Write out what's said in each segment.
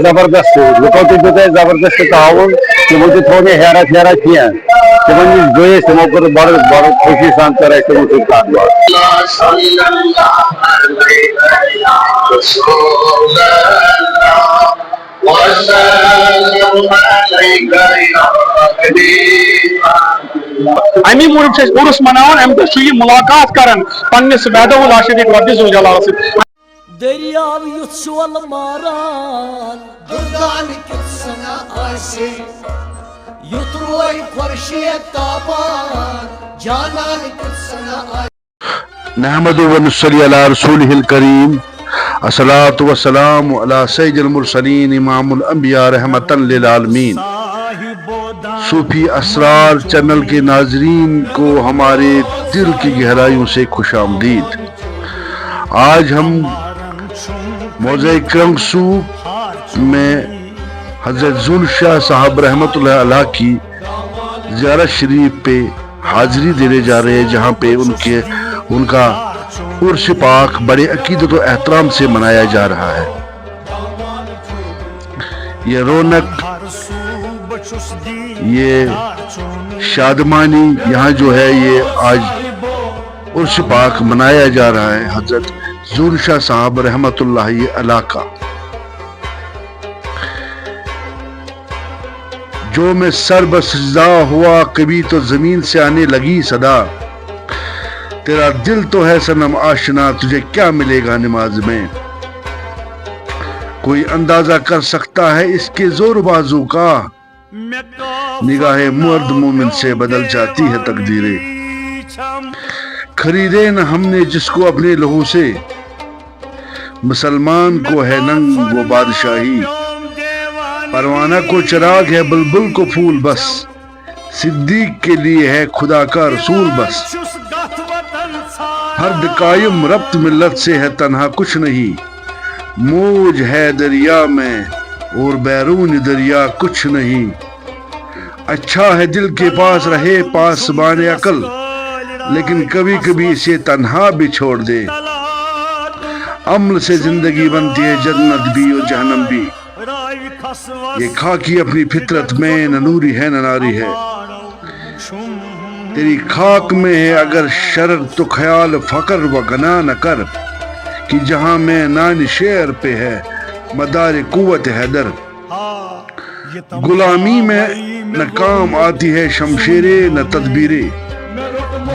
जबरदस्त लुको तूत जबरदस्त ताउन तमो थो हेरा फेरा कह तम गई तमो कर बड़ बड़ खुशी सान कर तमो अमी मूजूब उर्स मनान अम दह मुलाकात कर पन्निस वैदुल आशिक रब्बि ज़ुल जलाल सत दरियाव युथ शोल मारान दुर्गान किसना आसे युथ रोय खुर्शीद तापान जानान किसना आसे नहमदु व नुसल्ली अला रसूलिहिल करीम अस्सलातु वस्सलामु अला सय्यिदिल मुरसलीन इमामुल अंबिया रहमतन लिल आलमीन। सूफी असरार चैनल के नाजरीन को हमारे दिल की गहराइयों से खुशामदीद। आज हम मौज़े करमसू में हज़रत ज़ुल शाह साहब रहमतुल्लाह अलैह की ज़ियारत शरीफ पे हाजिरी देने जा रहे हैं, जहाँ पे उनका उर्स पाक बड़े अकीदत और एहतराम से मनाया जा रहा है। ये रौनक, ये शादमानी यहाँ जो है, ये आज उर्स पाक मनाया जा रहा है हज़रत ज़ुल शाह साहब रहमतुल्लाह अलैह का। जो मैं सर बसजदा हुआ कभी तो जमीन से आने लगी सदा, तेरा दिल तो है सनम आशना तुझे क्या मिलेगा नमाज में। कोई अंदाजा कर सकता है इसके जोर बाजू का, निगाहे मर्द मोमिन से बदल जाती है तकदीरें। खरीदे न हमने जिसको अपने लहू से, मुसलमान को है नंग वो बादशाही। परवाना को चिराग है बुलबुल को फूल बस, सिद्दीक के लिए है खुदा का रसूल बस। हर कायम रब्त मिल्लत से है तन्हा कुछ नहीं, मौज है दरिया में और बैरून दरिया कुछ नहीं। अच्छा है दिल के पास रहे पासबान अकल, लेकिन कभी कभी इसे तन्हा भी छोड़ दे। अमल से जिंदगी बनती है जन्नत भी और जहन्नम भी। ये खाकी अपनी फितरत में न नूरी है न नारी है। तेरी खाक में है अगर शरर तो ख्याल फकर व गना न कर, कि जहां में नान शेर पे है मदार कुव्वत हैदर। गुलामी में न काम आती है शमशेरे न तदबीरे,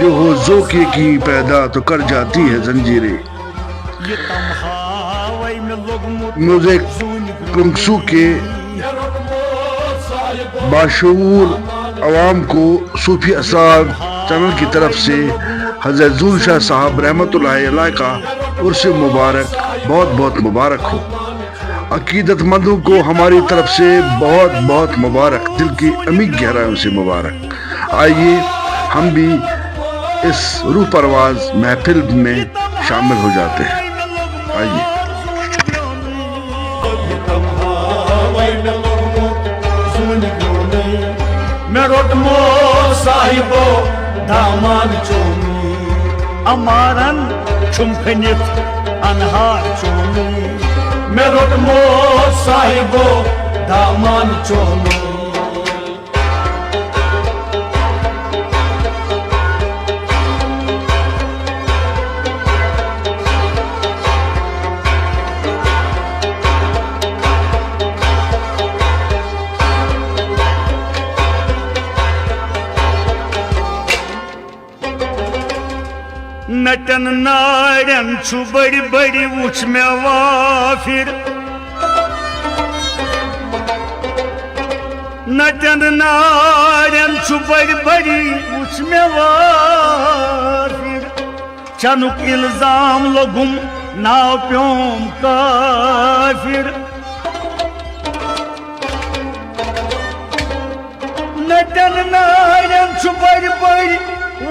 जो हो जोके की पैदा तो कर जाती है जंजीरें। मुझे करमसू के बाशऊर अवाम को सूफी असरार चैनल की तरफ से हज़रत ज़ुल शाह साहब रहमतुल्लाह अलैह का उर्स मुबारक बहुत बहुत मुबारक हो। अकीदतमंदों को हमारी तरफ से बहुत बहुत मुबारक, दिल की अमीर गहराइयों से मुबारक। आइए हम भी इस रूह परवाज महफिल में शामिल हो जाते हैं। आइए। मेरोटमो साहिबो दामान चोमी अमारन छुमखनित अनहार चोमी। मेरोटमो साहिबो दामान चोमी। नटन नारन छु बड़ी बड़ी उछ में वाफिर। नटन नारन छु बड़ी बड़ी उछ में वाफिर। चनुक इल्जाम लगुम नाव प्योम काफिर। नटन नारन छु बड़ी बड़ी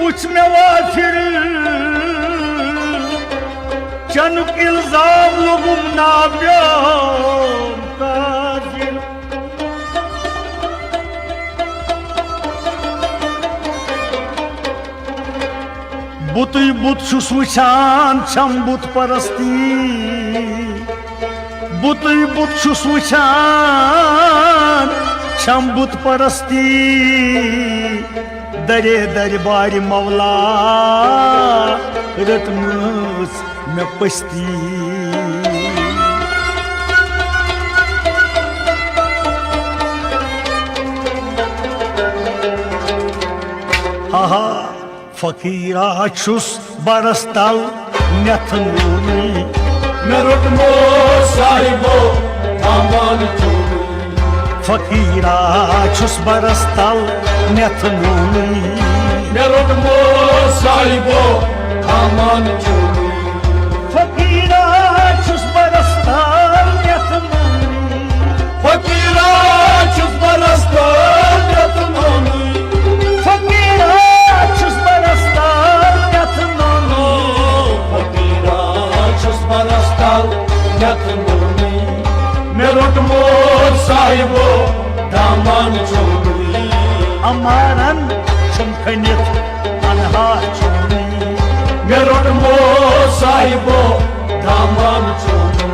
उछ में वाफिर। चनुक इल्जाम लगुम नाव प्योम काफिर। बुत छुस वुछान छम बुत परस्ती। बुतुय बुत छुस वुछान छम बुत परस्ती दरे दरबार मौला रटमस मे पस्ती हा फकीरा छुस बरस तल नथनूनी मे रुटमो साहिबो दामन चोरी फकीरा छुस बरस तल नथनूनी मे रुटमो साहिबो दामन चोरी फकीरा छुस बरस तल नथनूनी फकीरा छुस बरस तल नथनूनी फकीरा छुस बरस तल नथनूनी फकीरा छुस बरस तल नथनूनी मे रुटमो साहिबो दामन चोरी अमारन चमकनित अनहा चोरी मे रुटमो साहिबो दामन चोरी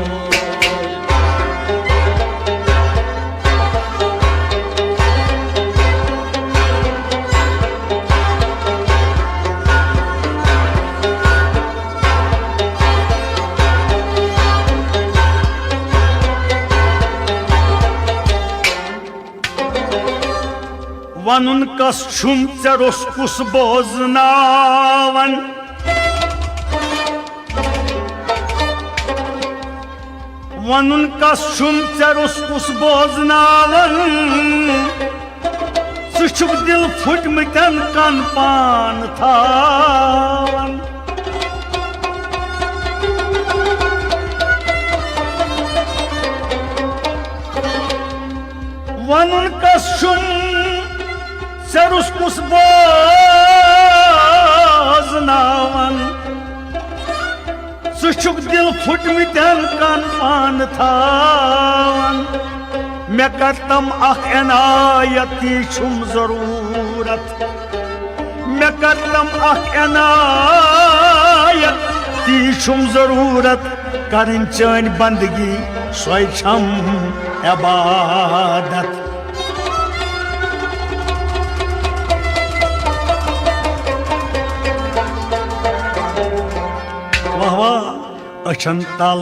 वनुन कस छुम चरोस कुस बोजनावन वनुन कस छुम चरोस कुस बोजनावन सुछुक दिल फुटमतन कन पान थावन वनुन कस छुम चरुस कुस बोजनावन सुछुक दिल फुटमतन कन पान थावन मे करतम अख एनायत ती छुम जरूरत मे करतम अख एनायत ती छुम जरूरत करन चन बंदगी सोय छम इबादत अछन तल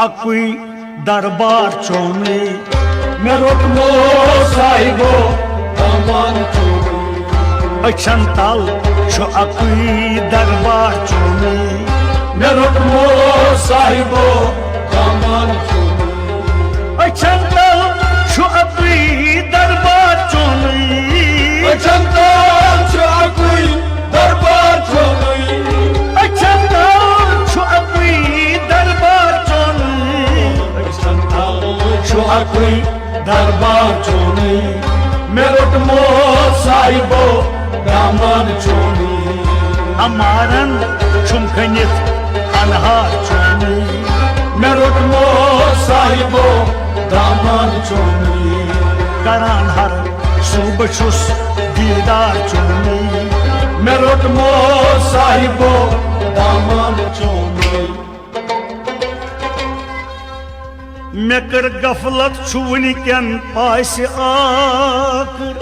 अकुई दरबार चोनी मे रुटमो साहिबो दामन चोरी अछन तल अकुई दरबार चोनी मे रुटमो साहिबो दामन चोरी अछन तल अकुई दरबार चोनी अछन तल अकुई दरबार चोरी अछन तल अकुई दरबार चोनी अकुई दरबार चोरी मे रुटमो साहिबो दामन चोरी अमारन छुमखनित अनहा चोनी मे रुटमो साहिबो दामन चोरी करान हर सुब छुस दीदार चोनी मे रुटमो साहिबो दामन चोरी मे कर गफलत छुवनिकन पास आकर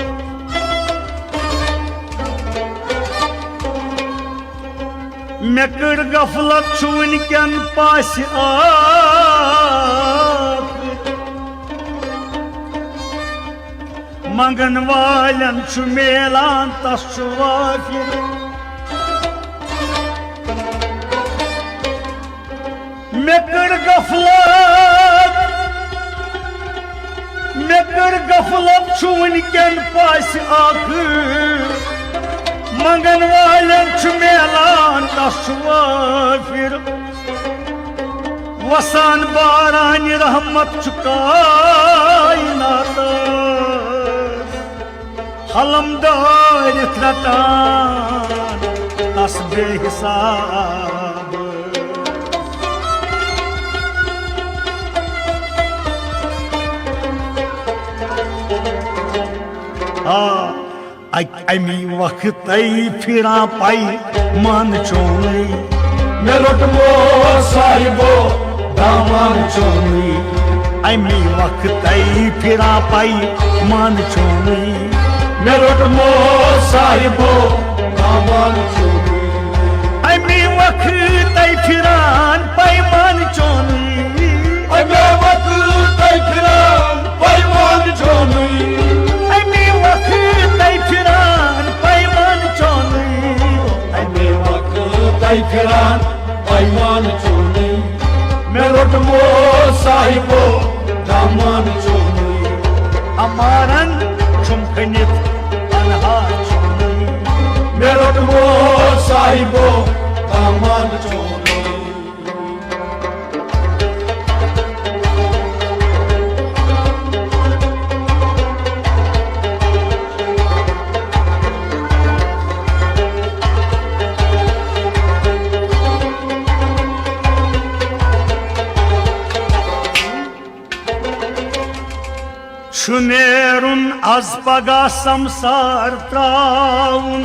मे कर गफलत छुवनिकन पास आकर मंगन वालन छु मेलान तस छु वाफिर मे कर गफलत छु वनिकन पास आखिर मंगन वालन छु मेलान तस छु वाफिर वसान बारान रहमत छु कायनात हलम दारित रटान तस बेहिसाब अमी वक्त फिरा पाई मन चोनी मे रुटमो साहिबो दामन चोरी अमी वक्त फिरा पाई मान चोनी मेरठ मो साहिबो दामन चोनी अमी वक्त फिरान पाई मान चोनी अमे वक्त फिरान पाई मान चोनी अमी वक्त फिरान पाई मान चोनी अमे वक्त फिरान पाई मान चोनी मेरठ मो साहिबो दामन चोनी अमारन चुमखनित अनहार चोनी मेरठ मो साहिबो दामन चोनी Şunerun az paga samsar traun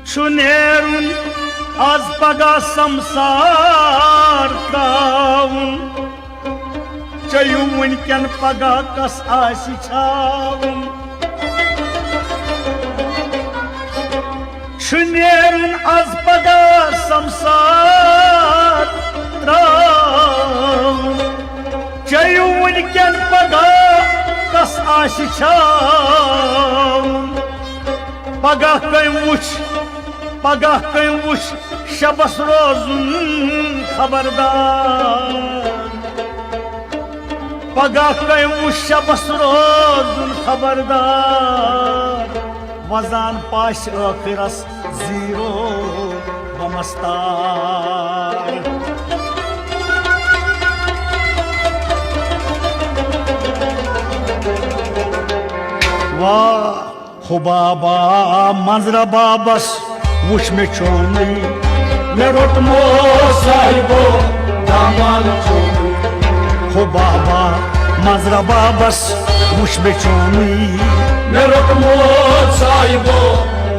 Şunerun az paga samsar traun Çayun ken paga kas asi çavun Şunerun az paga samsar Çayun ken paga kas aşı çavun Pagah kaymuş şabas rozun haberdar Pagah kaymuş şabas rozun haberdar Vazan paş akhiras zero bamastar Vah Hubaba manzara babas vuş me çoni Meerut मो साहिबो दामन चोनी Hubaba manzara babas vuş me çoni Meerut मो साहिबो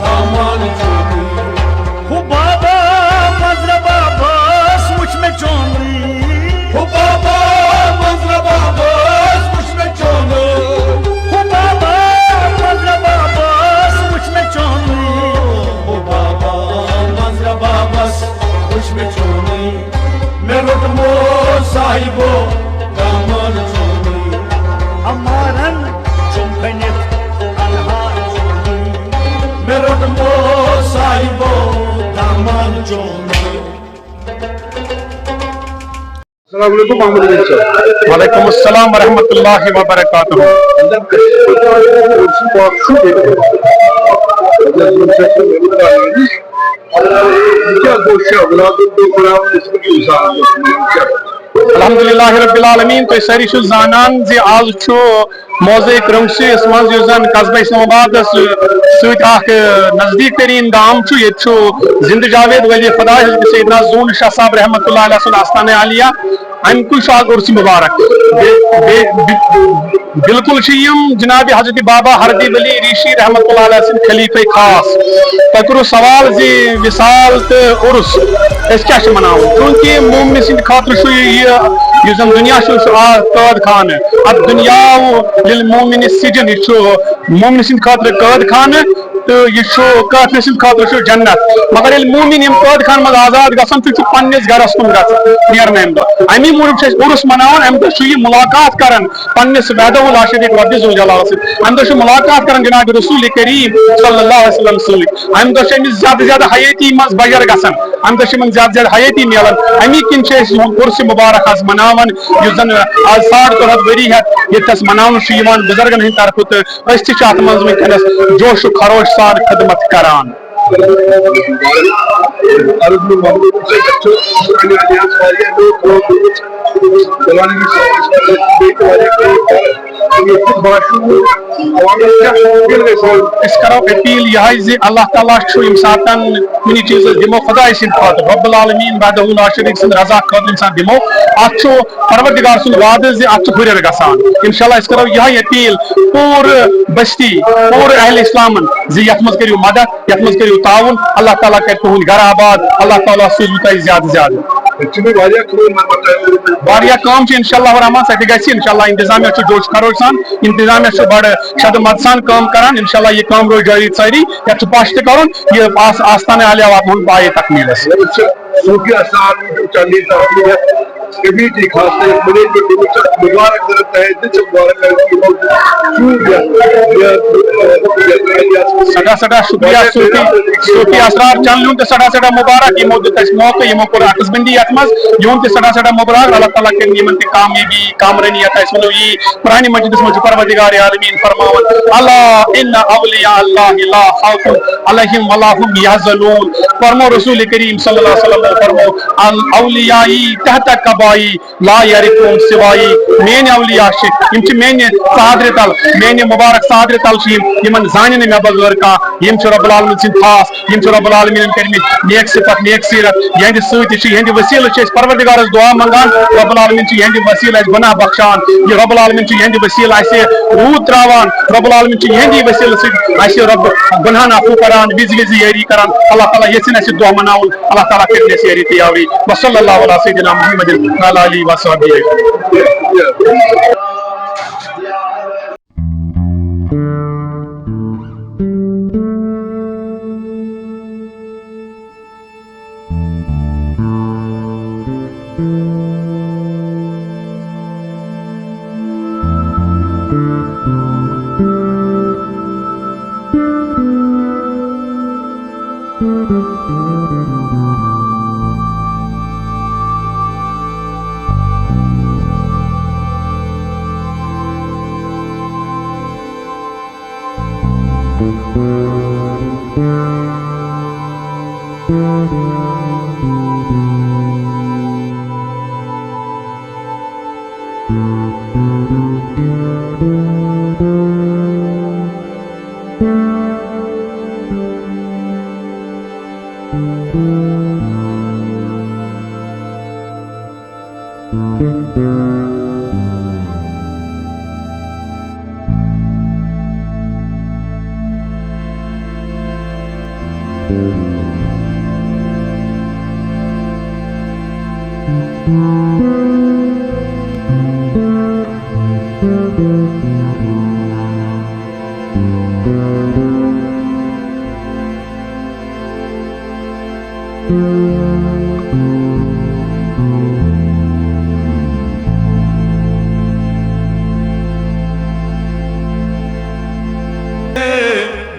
दामन चोनी Hubaba manzara babas vuş me çoni हो बाबा मंजरा बाबा कुछ में चोनो Hubaba manzara babas vuş me çoni हो बाबा मंजरा बाबा कुछ में चोनी मेरठ मो साहिबो दामन चोनी Amaran çumkanit anhar çoni Meerut मो साहिबो दामन चोनी वालेकुम अस्सलाम व रहमतुल्लाहि व बरकातुहू। अल्हम्दुलिल्लाह रब्बिल आलमीन तो सारी छु जानन जे आज छु मौज़े क्रमशिस मज युजन कस्बा इस्लामाबाद सुत नजदीक तरीन गांव छु ये छु जिंद जावेद वली खुदा सैयदना ज़ून शाह साहब रहमतुल्लाह अलैहि सुन आस्थान आलिया अम कुछ उर्स मुबारक बिल्कुल जनाब हजरत बाबा हरदी वली ऋषि रहमतुल्लाह अलैहि सुन खलीफे खास तकरो सवाल जी विसाल तो उर्स क्या मनाव चूंकि मोमिन सिंध खातर युजन दुनिया कैद खान अब दुनिया लिल मोमिन सिजन मोमिन सिंध खातर कैद खान तो यह काफिर सिंध खातर जन्नत मगर मोमिन कैद खान मज आजाद गसन पन्निस गरस कुन नेरन अमे दह अमी मूजूब उर्स मनान अमे दह मुलाकात करान पन्निस वहदहुल आशिक रब्बि ज़ुल जलाल अमे दह मुलाकात करान जनाब रसूल करीम सल्लल्लाहु अलैहि वसल्लम अमे दह ज्यादा ज्यादा हयाती मज बजर गसन अमे दह ज्यादा ज्यादा हयाती मिलान अमी किन उर्स मुबारक आज मनावन जन आज 3.5 वरी हेत यस मनावन बुजुर्गन हंद तरफ तो अत मज वनस जोश खरोश सान खदमत करान करो अपील यह अल्लाह ताला सातन कुछ चीज दिमो खुदा सद खातर रब्बुल आलमीन वहदहु ला शरीक सद रजा खातर इंसान दिमो अत परवरदिगार सुन वाद अत हुर गसान इंशाल्लाह करो यह अपील पूर बस्ती पूर अहल इस्लाम यथ मज करियो मदद यथ मज करियो ताउन अल्लाह ताला कर तुहुंद घर आबाद अल्लाह ताला सूझ ज्यादा ज्यादा काम इंशाल्लाह रहमान सत गि इंशाल्लाह इंतजामिया जोश खरोश सान इंतजामिया बड़ शद मत सान काम करान इंशाल्लाह ये काम रोज जारी सारी ये पाश कर ये आस्थान आलिया पाए तकमील कमेटी खास मुबारक सड़ा सड़ा शुक्रिया सूफी असरार चंद यून सड़ा सड़ा मुबारक यमो दित मौके यमो कोर अकसबंदी यथ मज यून सड़ा सड़ा मुबारक अल्लाह ताला के यमन ते कामयाबी कामरानियत वनो यी कुरान मजिद मज परवरदिगार आलमीन फरमावन अला इन्ना औलिया अल्लाह ला खौफुन अलैहिम वला हुम यहज़नून फरमो रसूल करीम सल्लल्लाहु अलैहि वसल्लम फरमो अल औलियाई तहत कबाई ला यरिकुम सिवाई मेन औलिया मेन सादर तल मेन मुबारक सादर तल यमन जान मे बगैर का रब्बुल आलमीन सिंद खास रब्बुल आलमीन कर्मित नेक सिफत नेक सीरत यहंद सहिंद वसील परवरदिगारस दुआ मंगान रब्बुल आलमीन यहंद वसील गुनाह बख्शान ये रब्बुल आलमीन यहंद वसील रूद त्रावान रब्बुल आलमीन यहंद वसील रब गुनाह आफू करान विज विज यारी करान अल्लाह ताला यसिन दुआ मनाउन अल्लाह ताला कर यारी तयारी वसल्लल्लाहु अला सय्यिदिना मुहम्मद वाला आलिहि वसहबिहि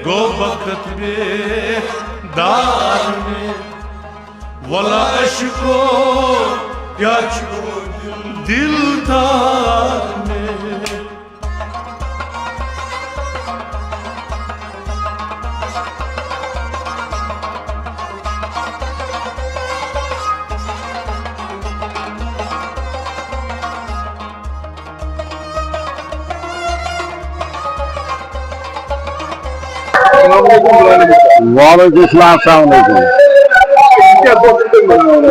गो बखत में दार में वला अशको क्या दिलदार में वालेकुम अस्सलाम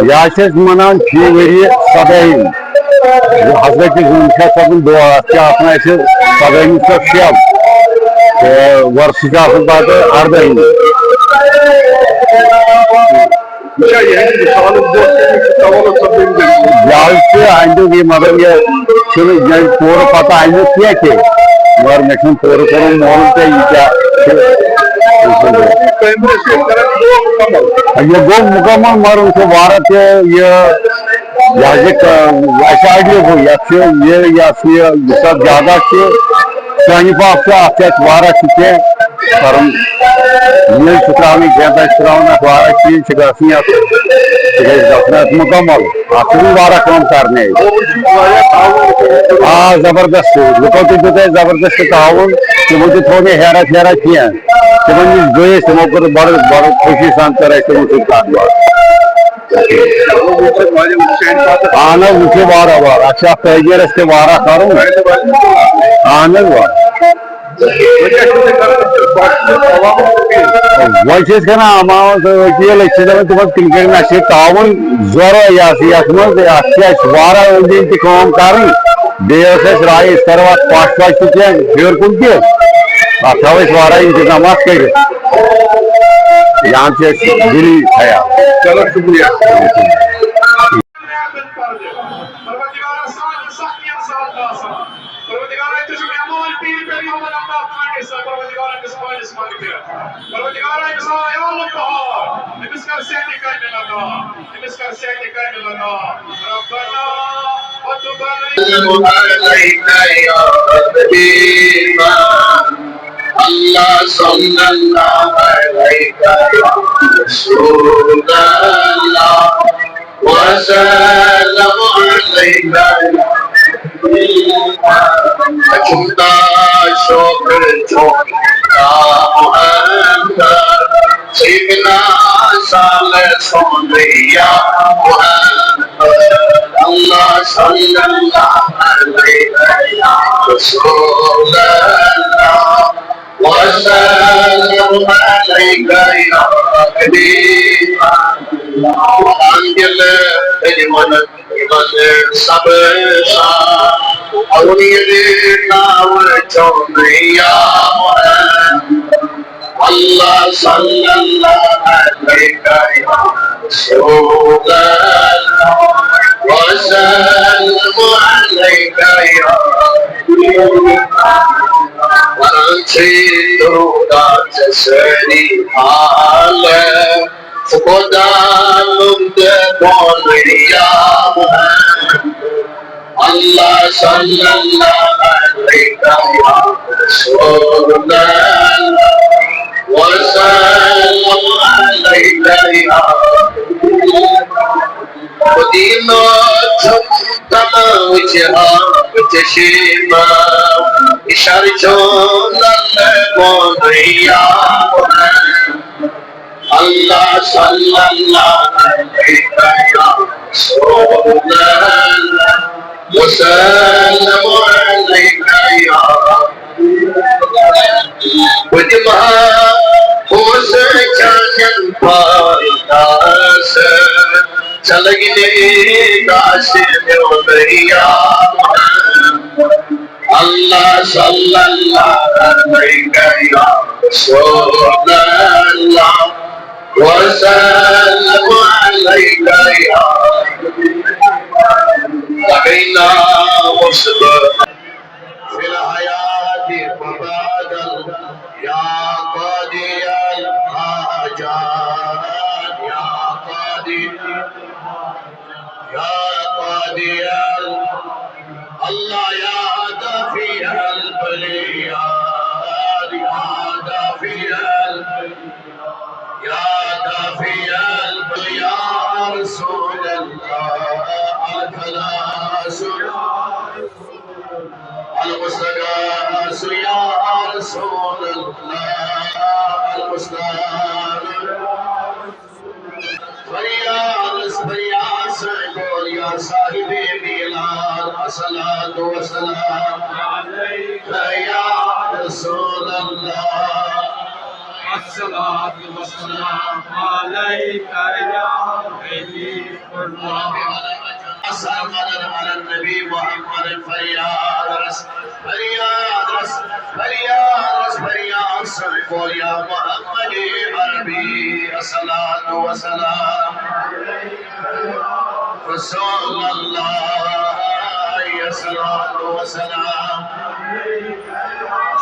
यह मनान फी वरी 17 हजरत सब दुआ सदहमी शब वर्ष बाद 18 अंदुक मतलब ये पूर पता अमुक क्या मगर मे पूर कर मोल ये गो मुकम्मल मगर उनको वारत ये आडियो गो ये सब ज्यादा सानि पाप वारा कर वारा चीज मुकम्मल वारा कम करने जबरदस्त लुको तुत जबरदस्त ताउन तमो थो हैरत हैरत कह तमो गई तमो कर बड़ खुशी सान कर Ahın ülke var. Akşam peygir işte var akarım. Ahın var. Voices kana ama ki election में तुम क्रिकेट में से तावन जोरो या सियासत में अच्छा वारा उन्हें काम करें देश से राय इस तरह पास्ट चुके फिर कौन के 28 वारा इंतजाम के यहाँ से दिल्ली है चलो शुक्रिया Perverdigara sadece saklayan sağlıklasın. Perverdigara etçisi yaman piri peri yaman amma kıyısı. Perverdigara kısmayı ismaili. Perverdigara kısmayı yaman bahar. Nemiskar seyni kaynılana. Nemiskar seyni kaynılana. Rabbana atubani. Allah sallallahu alaihi Rasulullah wa sallam alayka Achunda shukr chokta Muhammad Sayyidina Salih Sunniya Muhammad Allah sallallahu alaihi Rasulullah وسلم عليك يا حبيب Angela, anyone, Sabesha, only now Allah sallallahu alayka ya Rasulullah wa sallam alayka ya Wanchidudat seri hale Fukodalum de bonriya Allah sallallahu alayka ya Rasulullah wa sallam alayka ya Udino chumtama ujha ujshima Ishari chondan bonriya Allah sallallahu alayka ya Rasulullah wa sallam alayka ya Udima hose chanyan paridas Chalagine dashi meodriya Allah sallallahu alayka ya Rasulullah wa sallam alayka ya Lagaina musbah fil hayati babadal ya qadiyal hajat ya qadiyal Allah ya dafiyal baliyat ya dafiyal ya Rasulullah al-khalas al-mustaghas ya Rasulullah al-mustaghas Faryas Gol ya sahibi Bilal As-salatu was-salam alayka ya Rasulullah As-salatu was-salam alayka ya Habibullah As-salamu ala Nabi Muhammad Faryas Gol ya Muhammad Arabi As-salatu was-salam Rasulullah As-salatu was-salam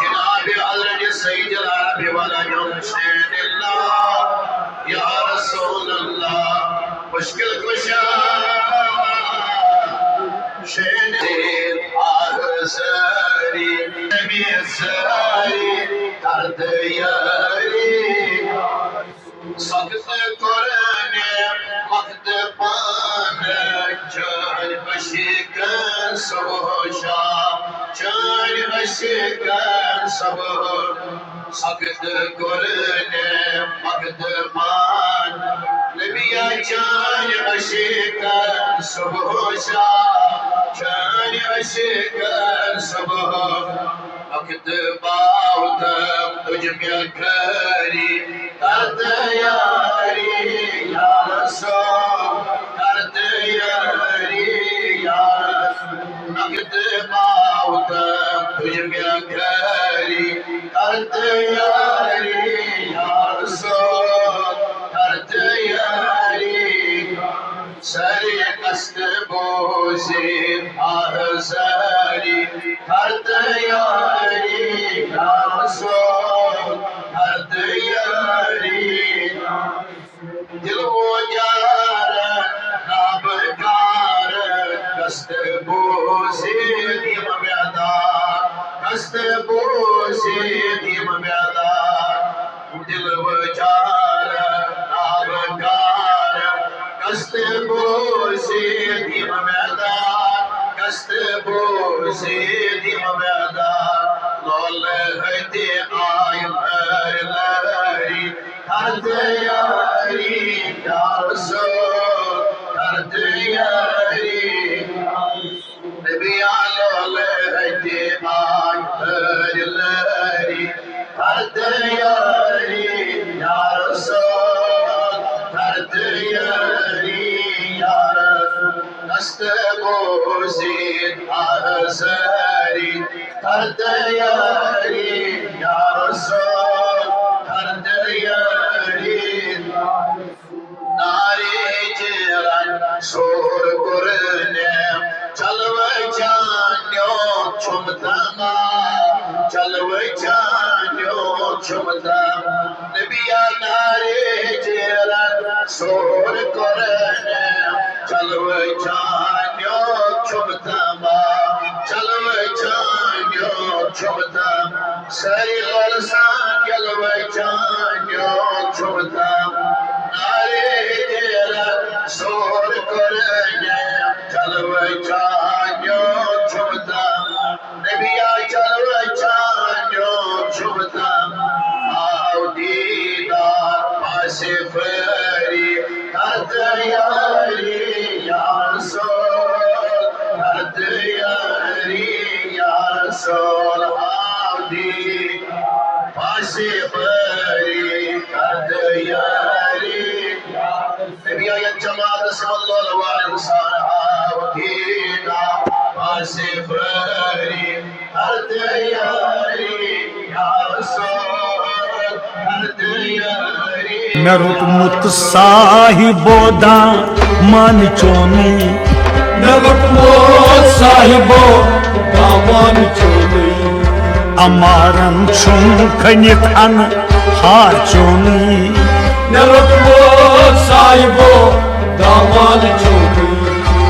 Janabi Al-Radi Sayyid Al-Arabi Wala Yurshidillah Ya Rasulullah Mushkil Kusha Shedid Al-Sari Nabi Al-Sari Tardiyari Sakıt Kur'an-ı Makdepan Çöl başıkan soğuşa Çöl başıkan soğuşa Sakıt Kur'an-ı Makdepan Nebiya can aşıklar sabah şah, can aşıklar sabah. Vakit bağdım tucum kari, kardı yari ya Resul, kardı yari ya Resul. Vakit bağdım tucum kari, kardı yari ya Resul, kardı yari. Sari kast bozi ahzari, kardı yari ya Resul, kardı yari. Dil o yara nabkar, kast bozi dim bada, kast bozi dim bada. Dil o yara nabkar, kast bozi dim bada, kast bozi dim bada. Lol hadi ayım erleri, kardı yari ya Resul, kardı yari. Nebiya lol hadi ayım erleri, kardı yari ya Resul, kardı yari ya Resul. Kast bozid ahzari, kardı yari ya Resul, kardı yari. Nare ciran sor kurnem, çalve canyo çumtama, çalve canyo çumtama. Nebiya nare ciran sor kurnem, çalve canyo çumtama, çalve canyo çumtama. Sari olsan çalve canyo çumtama. Nare ciran sor kurnem, çalve canyo çumtama. Nebiya çalve canyo çumtama. Audidar pasiferi, kardı yari ya Resul, kardı yari ya Resul. Audidar pasiferi, kardı yari. Nebiya cemaat sallallahu aleyhi ve sellem. Audidar pasiferi, kardı yari ya Resul, kardı yari. मैं रुकमुत साहिबोदा मन चोनी, मैं रुकमुत साहिबो दामन चोनी. Amarın çunkanit an har çoni, मैं रुकमुत साहिबो दामन चोनी.